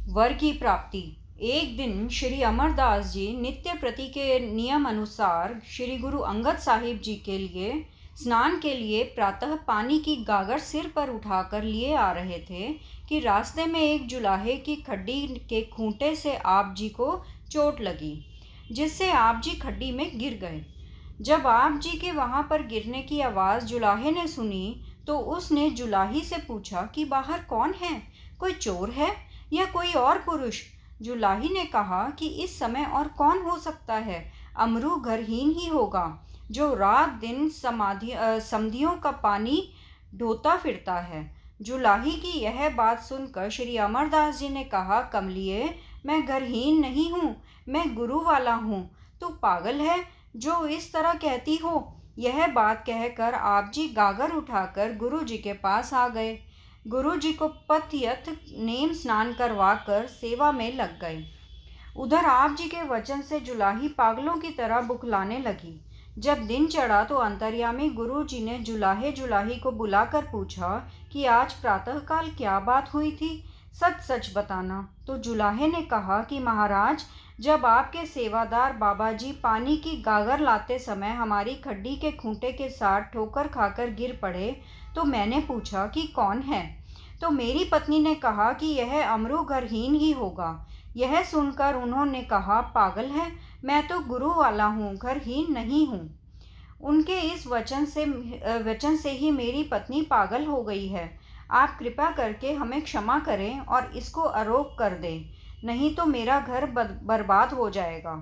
वर की प्राप्ति। एक दिन श्री अमरदास जी नित्य प्रति के नियम अनुसार श्री गुरु अंगद साहिब जी के लिए स्नान के लिए प्रातः पानी की गागर सिर पर उठाकर लिए आ रहे थे कि रास्ते में एक जुलाहे की खड्डी के खूंटे से आप जी को चोट लगी, जिससे आप जी खड्डी में गिर गए। जब आप जी के वहां पर गिरने की आवाज़ जुलाहे ने सुनी तो उसने जुलाही से पूछा कि बाहर कौन है, कोई चोर है या कोई और पुरुष। जुलाही ने कहा कि इस समय और कौन हो सकता है, अमरू घरहीन ही होगा जो रात दिन समधियों का पानी ढोता फिरता है। जुलाही की यह बात सुनकर श्री अमरदास जी ने कहा, कमलिए, मैं घरहीन नहीं हूँ, मैं गुरु वाला हूँ। तू पागल है जो इस तरह कहती हो। यह बात कहकर आप जी गागर उठाकर गुरु जी के पास आ गए। गुरु जी को पथयथ नेम स्नान करवाकर सेवा में लग गए। उधर आप जी के वचन से जुलाही पागलों की तरह बुखलाने लगी। जब दिन चढ़ा तो अंतर्यामी गुरु जी ने जुलाही को बुलाकर पूछा कि आज प्रातःकाल क्या बात हुई थी, सच सच बताना। तो जुलाहे ने कहा कि महाराज, जब आपके सेवादार बाबा जी पानी की गागर लाते समय हमारी खड्डी के खूंटे के साथ ठोकर खाकर गिर पड़े तो मैंने पूछा कि कौन है, तो मेरी पत्नी ने कहा कि यह अमरू घरहीन ही होगा। यह सुनकर उन्होंने कहा, पागल है, मैं तो गुरु वाला हूँ, घरहीन नहीं हूँ। उनके इस वचन से ही मेरी पत्नी पागल हो गई है। आप कृपा करके हमें क्षमा करें और इसको आरोप कर दें, नहीं तो मेरा घर बर्बाद हो जाएगा।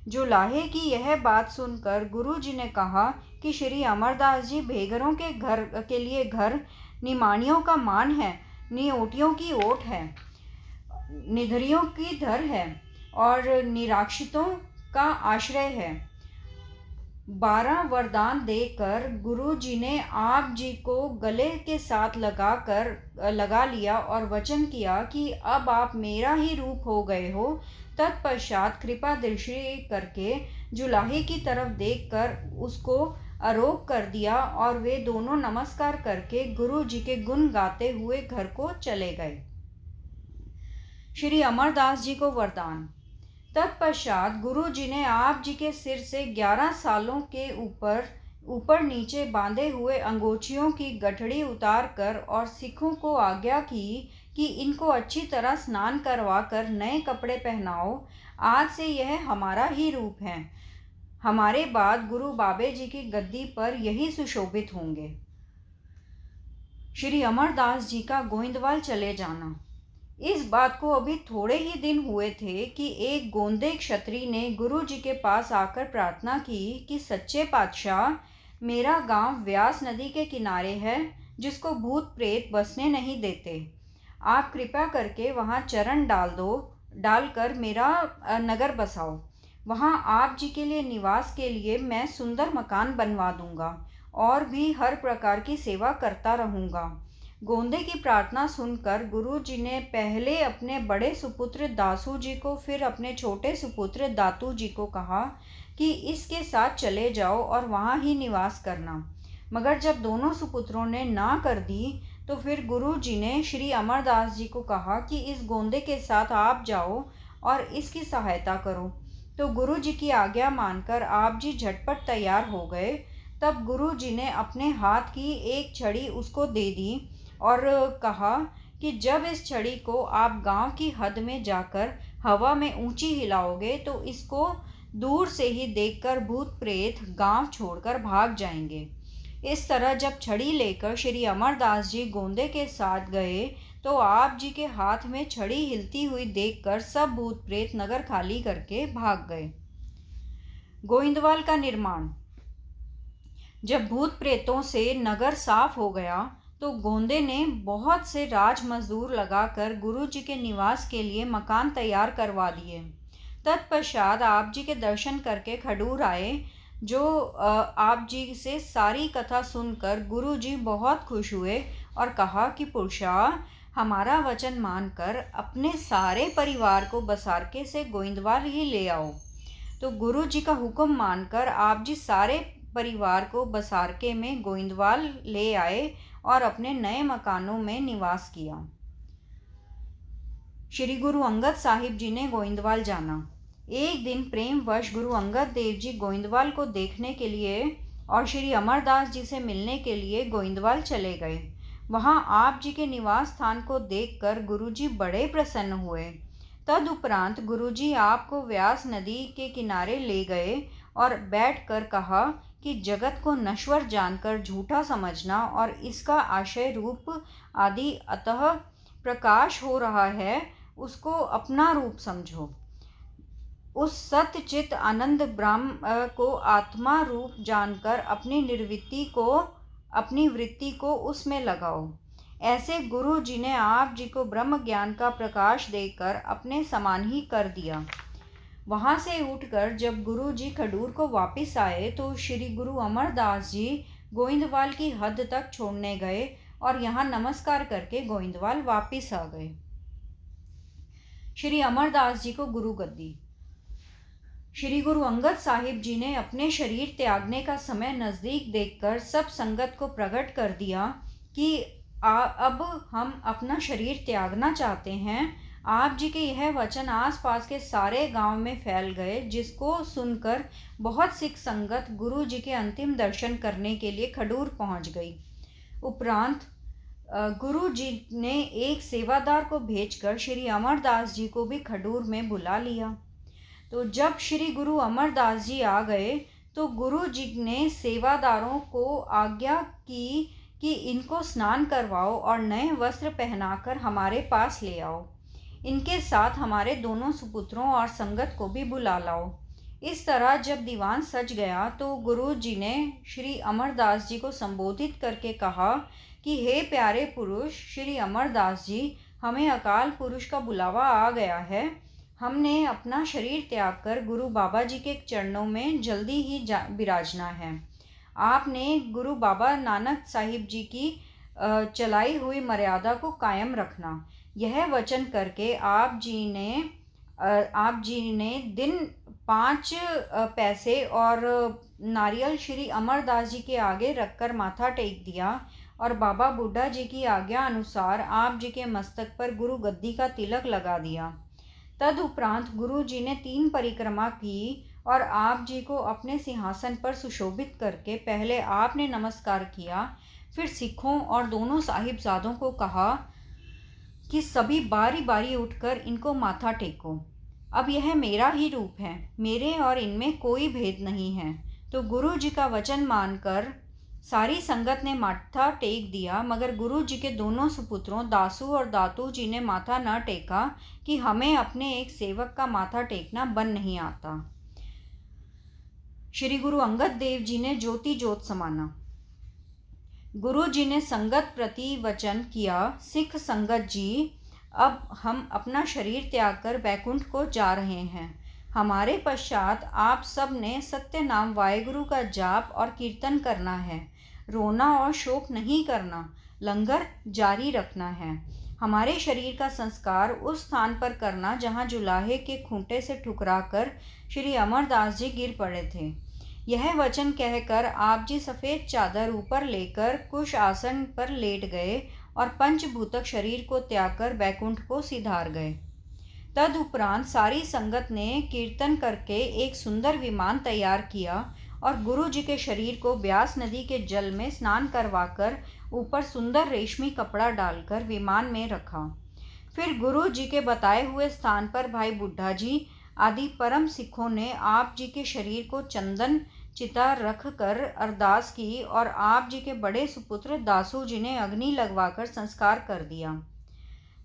जुलाहे की यह बात सुनकर गुरु जी ने कहा कि श्री अमरदास जी बेघरों के लिए घर निमाणियों का मान है, निओटियों की ओट है, निधरियों की धर है और निराश्रितों का आश्रय है। 12 वरदान देकर गुरु जी ने आप जी को गले के साथ लगा लिया और वचन किया कि अब आप मेरा ही रूप हो गए हो। तत्पश्चात कृपा दृष्टि करके जुलाही की तरफ देखकर उसको आरोप कर दिया और वे दोनों नमस्कार करके गुरु जी के गुण गाते हुए घर को चले गए। श्री अमरदास जी को वरदान। तत्पश्चात गुरु जी ने आप जी के सिर से 11 सालों के ऊपर नीचे बांधे हुए अंगोछियों की गठड़ी उतार कर और सिखों को आज्ञा की कि इनको अच्छी तरह स्नान करवा कर नए कपड़े पहनाओ। आज से यह हमारा ही रूप है। हमारे बाद गुरु बाबे जी की गद्दी पर यही सुशोभित होंगे। श्री अमरदास जी का गोइंदवाल चले जाना। इस बात को अभी थोड़े ही दिन हुए थे कि एक गोंदे क्षत्रिय ने गुरु जी के पास आकर प्रार्थना की कि सच्चे पातशाह, मेरा गांव व्यास नदी के किनारे है जिसको भूत प्रेत बसने नहीं देते। आप कृपा करके वहां चरण डालकर मेरा नगर बसाओ। वहां आप जी के लिए निवास के लिए मैं सुंदर मकान बनवा दूंगा और भी हर प्रकार की सेवा करता रहूंगा। गोंदे की प्रार्थना सुनकर गुरु जी ने पहले अपने बड़े सुपुत्र दासू जी को, फिर अपने छोटे सुपुत्र दातू जी को कहा कि इसके साथ चले जाओ और वहाँ ही निवास करना। मगर जब दोनों सुपुत्रों ने ना कर दी तो फिर गुरु जी ने श्री अमरदास जी को कहा कि इस गोंदे के साथ आप जाओ और इसकी सहायता करो। तो गुरु जी की आज्ञा मानकर आप जी झटपट तैयार हो गए। तब गुरु जी ने अपने हाथ की एक छड़ी उसको दे दी और कहा कि जब इस छड़ी को आप गांव की हद में जाकर हवा में ऊंची हिलाओगे तो इसको दूर से ही देखकर भूत प्रेत गांव छोड़कर भाग जाएंगे। इस तरह जब छड़ी लेकर श्री अमरदास जी गोंदे के साथ गए तो आप जी के हाथ में छड़ी हिलती हुई देखकर सब भूत प्रेत नगर खाली करके भाग गए। गोइंदवाल का निर्माण। जब भूत प्रेतों से नगर साफ हो गया तो गोंदे ने बहुत से राज मजदूर लगाकर गुरु जी के निवास के लिए मकान तैयार करवा दिए। तत्पश्चात आप जी के दर्शन करके खडूर आए, जो आप जी से सारी कथा सुनकर गुरु जी बहुत खुश हुए और कहा कि पुरुषा, हमारा वचन मानकर अपने सारे परिवार को बसारके से गोइंदवाल ही ले आओ। तो गुरु जी का हुक्म मानकर आप जी सारे परिवार को बसारके में गोइंदवाल ले आए और अपने नए मकानों में निवास किया। श्री गुरु अंगद साहिब जी ने गोइंदवाल जाना। एक दिन प्रेमवश गुरु अंगद देव जी गोइंदवाल को देखने के लिए और श्री अमरदास जी से मिलने के लिए गोइंदवाल चले गए। वहां आप जी के निवास स्थान को देखकर गुरुजी बड़े प्रसन्न हुए। तदुपरांत गुरुजी आपको व्यास नदी के किनारे ले गए और बैठकर कहा कि जगत को नश्वर जानकर झूठा समझना और इसका आशय रूप आदि अतः प्रकाश हो रहा है, उसको अपना रूप समझो। उस सत्य चित आनंद ब्रह्म को आत्मा रूप जानकर अपनी वृत्ति को उसमें लगाओ। ऐसे गुरु जी ने आप जी को ब्रह्म ज्ञान का प्रकाश देकर अपने समान ही कर दिया। वहाँ से उठकर जब गुरु जी खडूर को वापस आए तो श्री गुरु अमरदास जी गोइंदवाल की हद तक छोड़ने गए और यहाँ नमस्कार करके गोइंदवाल वापस आ गए। श्री अमरदास जी को गुरु गद्दी। श्री गुरु अंगद साहिब जी ने अपने शरीर त्यागने का समय नज़दीक देखकर सब संगत को प्रकट कर दिया कि अब हम अपना शरीर त्यागना चाहते हैं। आप जी के यह वचन आसपास के सारे गांव में फैल गए, जिसको सुनकर बहुत सिख संगत गुरु जी के अंतिम दर्शन करने के लिए खडूर पहुंच गई। उपरांत गुरु जी ने एक सेवादार को भेजकर श्री अमरदास जी को भी खडूर में बुला लिया। तो जब श्री गुरु अमरदास जी आ गए तो गुरु जी ने सेवादारों को आज्ञा की कि इनको स्नान करवाओ और नए वस्त्र पहनाकर हमारे पास ले आओ। इनके साथ हमारे दोनों सुपुत्रों और संगत को भी बुला लाओ। इस तरह जब दीवान सज गया तो गुरु जी ने श्री अमरदास जी को संबोधित करके कहा कि हे प्यारे पुरुष श्री अमरदास जी, हमें अकाल पुरुष का बुलावा आ गया है। हमने अपना शरीर त्याग कर गुरु बाबा जी के चरणों में जल्दी ही विराजना है। आपने गुरु बाबा नानक साहिब जी की चलाई हुई मर्यादा को कायम रखना। यह वचन करके आप जी ने दिन 5 पैसे और नारियल श्री अमरदास जी के आगे रखकर माथा टेक दिया और बाबा बुड्ढा जी की आज्ञा अनुसार आप जी के मस्तक पर गुरु गद्दी का तिलक लगा दिया। तदुपरांत गुरु जी ने 3 परिक्रमा की और आप जी को अपने सिंहासन पर सुशोभित करके पहले आपने नमस्कार किया, फिर सिखों और दोनों साहिबजादों को कहा कि सभी बारी बारी उठकर इनको माथा टेको। अब यह मेरा ही रूप है, मेरे और इनमें कोई भेद नहीं है। तो गुरु जी का वचन मानकर सारी संगत ने माथा टेक दिया, मगर गुरु जी के दोनों सुपुत्रों दासू और दातू जी ने माथा न टेका कि हमें अपने एक सेवक का माथा टेकना बन नहीं आता। श्री गुरु अंगद देव जी ने ज्योति ज्योत समाना। गुरु जी ने संगत प्रति वचन किया, सिख संगत जी, अब हम अपना शरीर त्याग कर बैकुंठ को जा रहे हैं। हमारे पश्चात आप सब ने सत्य नाम वाहेगुरु का जाप और कीर्तन करना है। रोना और शोक नहीं करना, लंगर जारी रखना है। हमारे शरीर का संस्कार उस स्थान पर करना जहाँ जुलाहे के खूंटे से ठुकराकर श्री अमरदास जी गिर पड़े थे। यह वचन कहकर आप जी सफ़ेद चादर ऊपर लेकर कुश आसन पर लेट गए और पंचभूतक शरीर को त्याग कर बैकुंठ को सिधार गए। तदुपरांत सारी संगत ने कीर्तन करके एक सुंदर विमान तैयार किया और गुरु जी के शरीर को ब्यास नदी के जल में स्नान करवाकर ऊपर सुंदर रेशमी कपड़ा डालकर विमान में रखा। फिर गुरु जी के बताए हुए स्थान पर भाई बुड्ढा जी आदि परम सिखों ने आप जी के शरीर को चंदन चिता रख कर अरदास की और आप जी के बड़े सुपुत्र दासू जी ने अग्नि लगवाकर संस्कार कर दिया।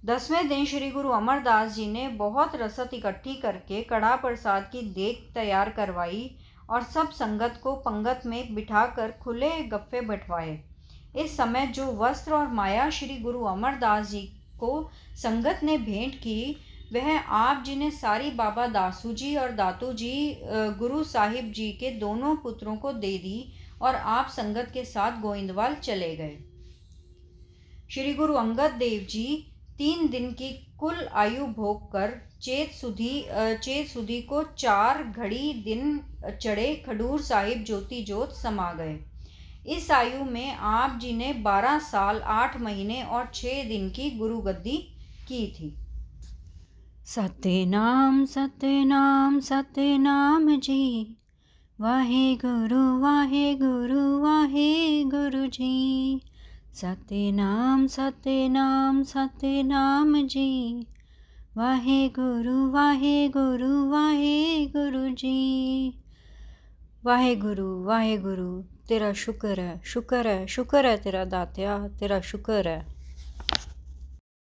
10वें दिन श्री गुरु अमरदास जी ने बहुत रसद इकट्ठी करके कड़ा प्रसाद की देग तैयार करवाई और सब संगत को पंगत में बिठाकर खुले गप्पे बैठवाए। इस समय जो वस्त्र और माया श्री गुरु अमरदास जी को संगत ने भेंट की, वह आप जी ने सारी बाबा दासू जी और दातू जी गुरु साहिब जी के दोनों पुत्रों को दे दी और आप संगत के साथ गोइंदवाल चले गए। श्री गुरु अंगद देव जी 3 दिन की कुल आयु भोग कर चेत सुधी को 4 घड़ी दिन चढ़े खडूर साहिब ज्योति ज्योत समा गए। इस आयु में आप जी ने 12 साल 8 महीने और 6 दिन की गुरु गद्दी की थी। सतनाम सतनाम सतनाम जी, वाहेगुरु वाहेगुरु वाहेगुरु जी। सतनाम सतनाम सतनाम जी, वाहेगुरु वाहेगुरु वाहेगुरु जी। वाहेगुरु वाहेगुरु, तेरा शुक्र है, शुक्र है, शुक्र है तेरा दात्या, तेरा शुक्र है।